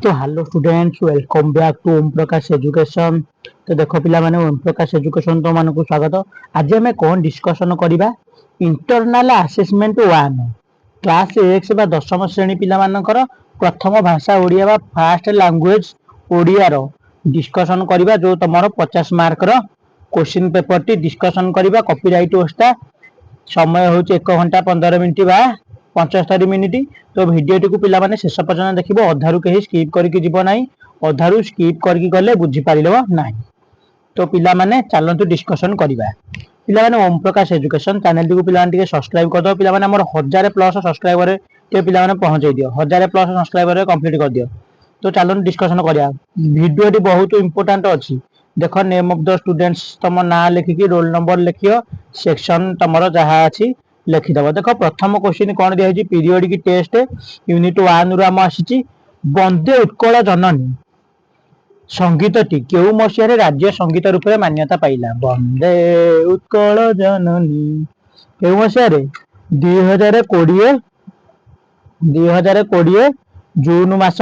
तो hello students, welcome back to Om Prakash Education. तो देखो पिला माने ओम प्रकाश एजुकेशन तो मानकु स्वागत। आज हमें कौन डिस्कशन करिबा इंटरनल असेसमेंट 1 क्लास 1 बा दशम श्रेणी पिला मानकर प्रथम भाषा ओडिया बा फर्स्ट लैंग्वेज ओडिया रो डिस्कशन करिबा जो तमरो 50 मार्क रो क्वेश्चन पेपर टी डिस्कशन करिबा कॉपीराइट ओस्ता। समय होचे 1 घंटा 15 मिनिट बा 75 मिनिट। तो भिडियोटी को पिला माने शेष पर्यंत देखिबो, अधारु कहीं स्किप करके जीव नाही, अधारु स्किप करके गले बुझी पारिलो नाही। तो पिला माने चलंतु डिस्कशन करिबा। पिला माने ओम प्रकाश एजुकेशन चैनल टी को पिला माने सब्सक्राइब कर दो। पिला माने हमर 1000 प्लस सब्सक्राइबर ते पिला माने पहुंचाई दियो, 1000 प्लस सब्सक्राइबर कंप्लीट कर दियो। तो चलंतु डिस्कशन करिया। वीडियोटी बहुत इंपोर्टेंट अछि। देखो नेम ऑफ द स्टूडेंट्स तम ना लिखिकी रोल नंबर लिखियो, सेक्शन तमरो जहा अछि लिखिदब। देखो प्रथम क्वेश्चन कोन दिया है पीरियोडिक टेस्ट यूनिट 1 रु आम आसी वंदे उत्कल जननी संगीतटी केउ मसिया राज्य संगीत रूप में मान्यता पाइला। वंदे उत्कल जननी केउ मसिया 2020 जून मास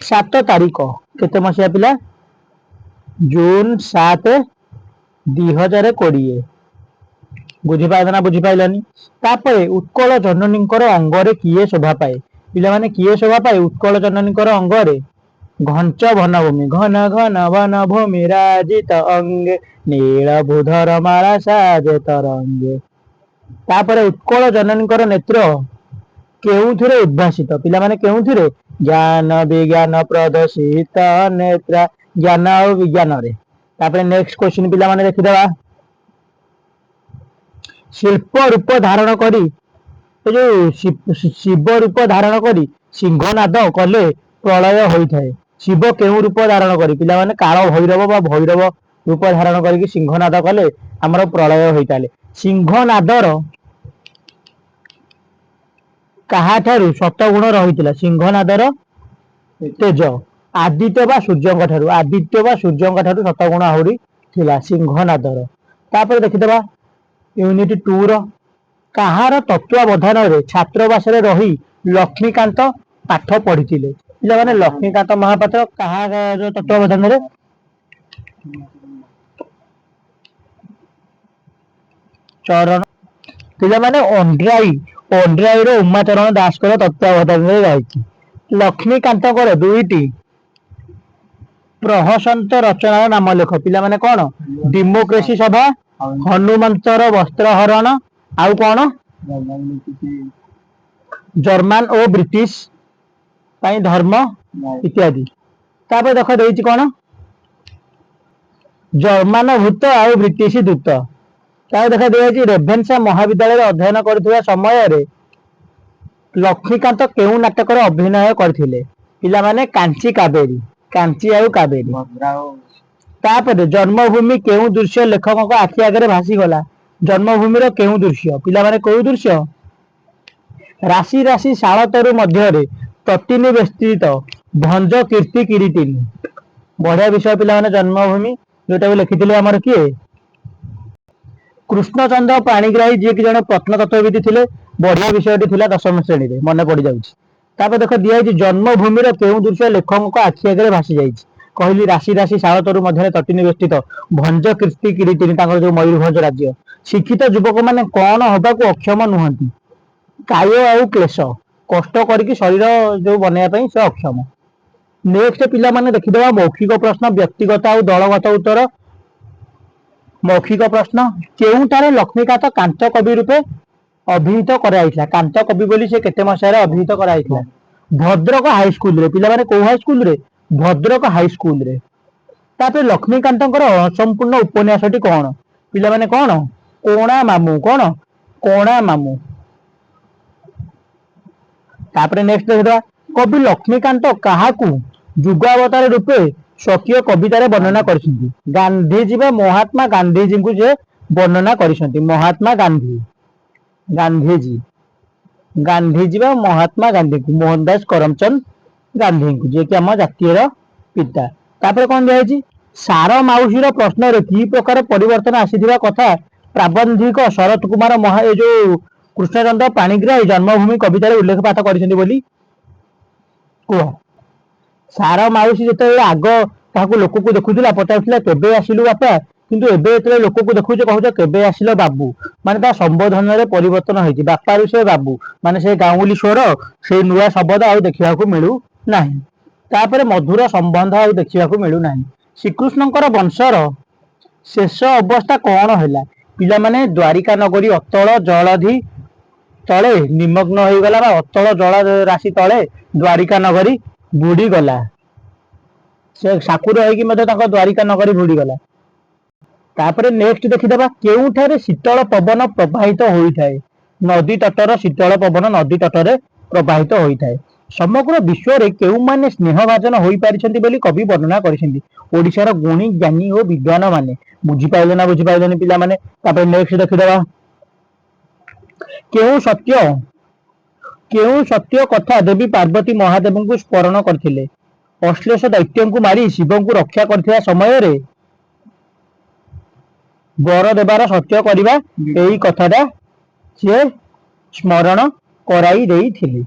7 तारिख केते मसिया पिला जून 7 2020 बुझी पाइल ना बुझी पाइलानी। तापरे उत्कल जननी अंगरे किए शोभा पाए पिला माने किए शोभा पाए उत्कल जननी अंगरे घंच भनभूमि घन घन वन भूमि राजित अंगे नील बुधर माला साजे तरंगे। तापरे उत्कल जननी नेत्र केउथिरे उद्भासित पिला माने केउथिरे ज्ञान विज्ञान प्रदर्शित नेत्र ज्ञान और विज्ञान रे। तापरे नेक्स्ट क्वेश्चन पिला माने देखिदबा शिल्प रूप धारण करी जो शिव रूप धारण करी सिंहनाद कले प्रलय होता है। शिव केउ रूप धारण करी पिला माने काल भैरव बा भैरव रूप धारण करी सिंहनाद कले हमर प्रलय होता है। सिंहनादर कहा ठारू सतगुण रहितला सिंहनादर तेज आदित्य बा सूर्यंक ठारू सतगुण आहुरी थिला सिंहनादर। तापर देखिदबा यूनिट 2 रो कहार तत्वावधान रे छात्रवास रे रही लक्ष्मीकांत पाठ पढ़िथिले पिला माने लक्ष्मीकांत महापात्र कहार तत्वावधान रे चरण पिला माने ओंड्राई रो उमाचरण दास कर तत्वावधान रे रही। लक्ष्मीकांत कर दुईटी प्रहसंत रचनार नाम लेख पिला माने कोन डेमोक्रेसी सभा हनुमंतर वस्त्रहरण आउ कोन जर्मन और ब्रिटिश पाई धर्म इत्यादि। तापर देख देइछि कोन जर्मन भूत आउ ब्रिटिश दूत। तापर देख देइछि रेभेन्सा महाविद्यालय अध्ययन करथुवा समय रे लक्ष्मीकांत केउ नाटक रे अभिनय करथिले पिला माने कांची आउ कावेरी। तापर जन्मभूमि केउ दृश्य लेखक को आखि आगे भासी गला जन्मभूमि रो केउ दृश्य पिला माने कोउ दृश्य राशि राशि शाल तरु मध्य रे तटिनी विस्तृत भंज कीर्ति किरीटिनी। बढ़िया विषय पिला माने जन्मभूमि जोटा लिखिथिले हमर किए कृष्णचंद्र पाणिग्राही जे कि जने प्रत्नतत्वविद थिले। बढ़िया विषयटी थिला दशम श्रेणी रे मन पड़ी जाउछि। तापर देख दिया है जन्मभूमि रो केउ दृश्य लेखक को आखि आगे भासी जाइछि कहली राशि राशि शाल तरु मध्य तटिनी विस्तृत भंज कीर्ति किरीटिनी तांकर जो मयूरभंज राज्य। शिक्षित युवक माने कौन हबा को अक्षम नुहंती काय आउ क्लेश कष्ट करके शरीर जो बनया पई से अक्षम। नेक्स्ट पिला माने देखिदबा मौखिक प्रश्न व्यक्तिगत आउ दलगत उत्तर। मौखिक प्रश्न केउटारे लक्ष्मीकांत कांत कवि रूपे अभिहित कराइथिला कांत कवि बोली से केते मसिया रे अभिहित कराइथिला भद्रक हाई स्कूल रे पिला माने को हाई स्कूल रे भद्रक हाई स्कूल रे। तापर लक्ष्मीकांतकर संपूर्ण उपन्यासटी कोन पिला माने कोन कोणा मामू। तापर नेक्स्ट देखा कवि लक्ष्मीकांत काहाकू जुगावतार रूपे स्वकीय कवितार वर्णना करछिंती गांधीजी बा महात्मा गांधीजी को जे वर्णना करछिंती महात्मा गांधीजी बा महात्मा गांधी को मोहनदास करमचंद गांधी को जे कि हम जातीय पिता। तापर कोन दिया सार माउसी रो प्रश्न रे की प्रकार परिवर्तन आसीथिबा कथा प्राबंधिक शरत कुमार महा ए जो कृष्णचंद्र पाणिग्राही जन्मभूमि कवितार उल्लेख पाठ करछिंती बोली कुह ସାର ମାଉସୀ ଯେତେବେଳେ ଆଗ ତାହାକୁ ଲୋକକୁ ଦେଖୁଥିଲା ପଚାରୁଥିଲା କେବେ ଆସିଲୁ ବାପା, କିନ୍ତୁ ଏବେ ଯେତେବେଳେ ଲୋକକୁ ଦେଖୁଛ କହୁଛ କେବେ ଆସିଲ ବାବୁ। ମାନେ ତା ସମ୍ବୋଧନରେ ପରିବର୍ତ୍ତନ ହେଇଛି, ବାପାରୁ ସେ ବାବୁ, ମାନେ ସେ ଗାଉଁଲି ସ୍ୱର, ସେଇ ନୂଆ ଶବ୍ଦ ଆଉ ଦେଖିବାକୁ ମିଳୁ ନାହିଁ। ତାପରେ ମଧୁର ସମ୍ବନ୍ଧ ଆଉ ଦେଖିବାକୁ ମିଳୁନାହିଁ। ଶ୍ରୀକୃଷ୍ଣଙ୍କର ବଂଶର ଶେଷ ଅବସ୍ଥା କଣ ହେଲା? ପିଲାମାନେ ଦ୍ୱାରିକା ନଗରୀ ଅତଳ ଜଳଧି ତଳେ ନିମଗ୍ନ ହେଇଗଲା, ବା ଅତଳ ଜଳ ରାଶି ତଳେ ଦ୍ୱାରିକା ନଗରୀ ବୁଡିଗଲା। ସେ ଠାକୁର ହେଇକି ମଧ୍ୟ ତାଙ୍କ ଦ୍ୱାରିକା ନଗରୀ ବୁଡିଗଲା। ତାପରେ ନେକ୍ସଟ ଦେଖିଦବା, କେଉଁଠାରେ ଶୀତଳ ପବନ ପ୍ରବାହିତ ହୋଇଥାଏ? ନଦୀ ତଟର ଶୀତଳ ପବନ ନଦୀ ତଟରେ ପ୍ରବାହିତ ହୋଇଥାଏ। ସମଗ୍ର ବିଶ୍ୱରେ କେଉଁମାନେ ସ୍ନେହଭାଜନ ହୋଇପାରିଛନ୍ତି ବୋଲି କବି ବର୍ଣ୍ଣନା କରିଛନ୍ତି? ଓଡ଼ିଶାର ଗୁଣୀ ଜ୍ଞାନୀ ଓ ବିଦ୍ୱାନ ମାନେ। ବୁଝିପାରିଲେ ନା ବୁଝିପାରିଲେନି ପିଲାମାନେ? ତାପରେ ନେକ୍ସଟ ଦେଖିଦବା, କେଉଁ ସତ୍ୟ କଥା ଦେବୀ ପାର୍ବତୀ ମହାଦେବଙ୍କୁ ସ୍ମରଣ କରିଥିଲେ? ଅଶ୍ଳେଷ ଦୈତ୍ୟଙ୍କୁ ମାରି ଶିବଙ୍କୁ ରକ୍ଷା କରିଥିବା ସମୟରେ ବର ଦେବାର ସତ୍ୟ କରିବା, ଏଇ କଥାଟା ସିଏ ସ୍ମରଣ କରାଇ ଦେଇଥିଲେ।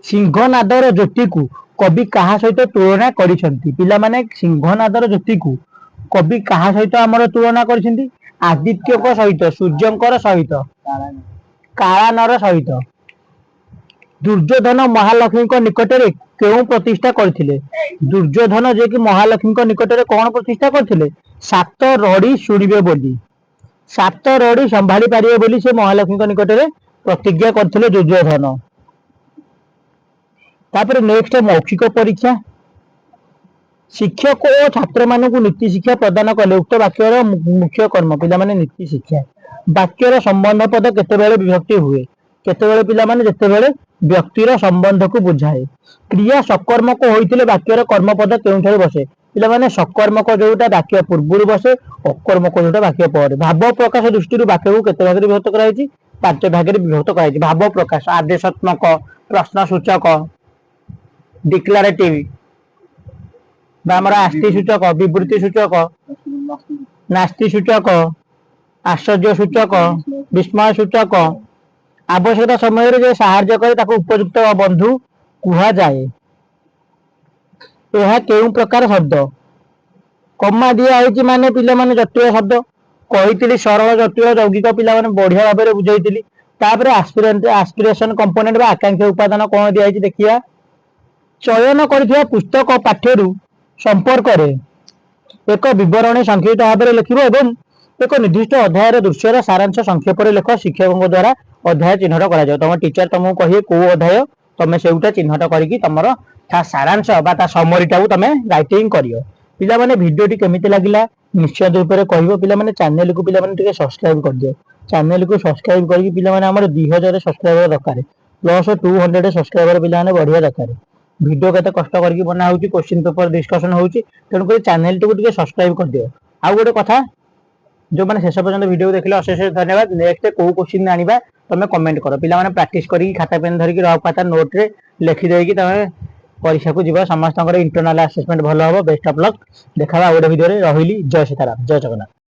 ସିଂହନାଦର ଜ୍ୟୋତିକୁ କବି କାହା ସହିତ ତୁଳନା କରିଛନ୍ତି? ପିଲାମାନେ ସିଂହନାଦର ଜ୍ୟୋତିକୁ କବି କାହା ସହିତ ଆମର ତୁଳନା କରିଛନ୍ତି? ଆଦିତ୍ୟଙ୍କ ସହିତ, ସୂର୍ଯ୍ୟଙ୍କର ସହିତ, କାଳାନର ସହିତ। ଦୁର୍ଯ୍ୟୋଧନ ମହାଲକ୍ଷ୍ମୀଙ୍କ ନିକଟରେ କେଉଁ ପ୍ରତିଷ୍ଠା କରିଥିଲେ? ଦୁର୍ଯ୍ୟୋଧନ ଯିଏକି ମହାଲକ୍ଷ୍ମୀଙ୍କ ନିକଟରେ କଣ ପ୍ରତିଷ୍ଠା କରିଥିଲେ? ସାତ ରଡି ଶୁଣିବେ ବୋଲି, ସାତ ରଡି ସମ୍ଭାଳି ପାରିବେ ବୋଲି ସେ ମହାଲକ୍ଷ୍ମୀଙ୍କ ନିକଟରେ ପ୍ରତିଜ୍ଞା କରିଥିଲେ ଦୁର୍ଯ୍ୟୋଧନ। ତାପରେ ନେକ୍ସଟ ମୌଖିକ ପରୀକ୍ଷା। ଶିକ୍ଷକ ଓ ଛାତ୍ରମାନଙ୍କୁ ନୀତି ଶିକ୍ଷା ପ୍ରଦାନ କଲେ ଉକ୍ତ ବାକ୍ୟର ମୁଖ୍ୟ କର୍ମ। ପିଲାମାନେ ନୀତି ଶିକ୍ଷା। ବାକ୍ୟର ସମ୍ବନ୍ଧ ପଦ କେତେବେଳେ ବିଭକ୍ତି ହୁଏ? କେତେବେଳେ ପିଲାମାନେ? ଯେତେବେଳେ ବ୍ୟକ୍ତିର ସମ୍ବନ୍ଧକୁ ବୁଝାଏ। କ୍ରିୟା ସକର୍ମକ ହୋଇଥିଲେ ବାକ୍ୟର କର୍ମପଦ କେଉଁଠାରେ ବସେ? ପିଲାମାନେ ସକର୍ମକ ଯୋଉଟା ବାକ୍ୟ ପୂର୍ବରୁ ବସେ, ଅକର୍ମକ ଯୋଉଟା ବାକ୍ୟ ପରେ। ଭାବ ପ୍ରକାଶ ଦୃଷ୍ଟିରୁ ବାକ୍ୟକୁ କେତେ ଭାଗରେ ବିଭକ୍ତ କରାଯାଇଛି? 5 ଭାଗରେ ବିଭକ୍ତ କରାଯାଇଛି। ଭାବ ପ୍ରକାଶ, ଆଦେଶାତ୍ମକ, ପ୍ରଶ୍ନସୂଚକ, ଡିକ୍ଲାରେଟିଭ, ବା ଆମର ଆସ୍ତି ସୂଚକ, ବିବୃତ୍ତି ସୂଚକ, ନାସ୍ତି ସୂଚକ, ଆଶ୍ଚର୍ଯ୍ୟ ସୂଚକ, ବିସ୍ମୟ ସୂଚକ। ଆବଶ୍ୟକତା ସମୟରେ ଯେ ସାହାଯ୍ୟ କରେ ତାକୁ ଉପଯୁକ୍ତ ବନ୍ଧୁ କୁହାଯାଏ। ଏହା କେଉଁ ପ୍ରକାର ଶବ୍ଦ? କମା ଦିଆ ହେଇଛି ମାନେ ପିଲାମାନେ ଜଟିଳ ଶବ୍ଦ। କହିଥିଲି ସରଳ ଜଟିଳ ଯୌଗିକ, ପିଲାମାନେ ବଢିଆ ଭାବରେ ବୁଝେଇଥିଲି। ତାପରେ ଆସ୍ପିରେସନ କମ୍ପୋନେଣ୍ଟ ବା ଆକାଂକ୍ଷା ଉପାଦାନ କଣ ଦିଆଯାଇଛି ଦେଖିବା। ଚୟନ କରିଥିବା ପୁସ୍ତକ ପାଠ୍ୟରୁ ସମ୍ପର୍କରେ ଏକ ବିବରଣୀ ସଂକ୍ଷିପ୍ତ ଭାବରେ ଲେଖିବ ଏବଂ ଏକ ନିର୍ଦ୍ଦିଷ୍ଟ ଅଧ୍ୟାୟର ଦୃଶ୍ୟର ସାରାଂଶ ସଂକ୍ଷେପରେ ଲେଖ। ଶିକ୍ଷକଙ୍କ ଦ୍ୱାରା ଅଧ୍ୟାୟ ଚିହ୍ନଟ କରାଯାଉ। ତମ ଟିଚର ତମକୁ କହିବେ କୋଉ ଅଧ୍ୟାୟ, ତମେ ସେଇଟା ଚିହ୍ନଟ କରିକି ତମର ତା ସାରାଂଶ ବା ତା ସମରିଟାକୁ ତମେ ରାଇଟିଂ କରିବ। ପିଲାମାନେ ଭିଡିଓଟି କେମିତି ଲାଗିଲା ନିଶ୍ଚୟ ରୂପରେ କହିବ। ପିଲାମାନେ ଚ୍ୟାନେଲକୁ ପିଲାମାନେ ଟିକେ ସବସ୍କ୍ରାଇବ କରିଦିଅ। ଚ୍ୟାନେଲକୁ ସବସ୍କ୍ରାଇବ କରିକି ପିଲାମାନେ ଆମର 2000 ସବସ୍କ୍ରାଇବର ଦରକାର, ପ୍ଲସ 200 ସବସ୍କ୍ରାଇବର ପିଲାମାନେ ବଢିବା ଦରକାର। ଭିଡିଓ କେତେ କଷ୍ଟ କରିକି ବନା ହଉଛି, କ୍ୱେଶ୍ଚିନ ପେପର ଡିସ୍କସନ ହଉଛି, ତେଣୁକରି ଚ୍ୟାନେଲଟିକୁ ଟିକେ ସବସ୍କ୍ରାଇବ କରିଦିଅ। ଆଉ ଗୋଟେ କଥା, ଯୋଉମାନେ ଶେଷ ପର୍ଯ୍ୟନ୍ତ ଭିଡିଓ ଦେଖିଲେ ଅଶେଷ ଧନ୍ୟବାଦ। ନେକ୍ସଟ କୋଉ କ୍ୱେଶ୍ଚିନ ଆଣିବା ତମେ କମେଣ୍ଟ କର। ପିଲାମାନେ ପ୍ରାକ୍ଟିସ କରିକି ଖାତା ପେନ୍ ଧରିକି ରଫ ଖାତା ନୋଟରେ ଲେଖିଦେଇକି ତମେ ପରୀକ୍ଷାକୁ ଯିବ। ସମସ୍ତଙ୍କର ଇଣ୍ଟରନାଲ ଆସେସମେଣ୍ଟ ଭଲ ହବ। Best of luck. ଦେଖା ହବା ଆଉ ଗୋଟେ ଭିଡିଓରେ। ରହିଲି। ଜୟ ସୀତାରାମ, ଜୟ ଜଗନ୍ନାଥ।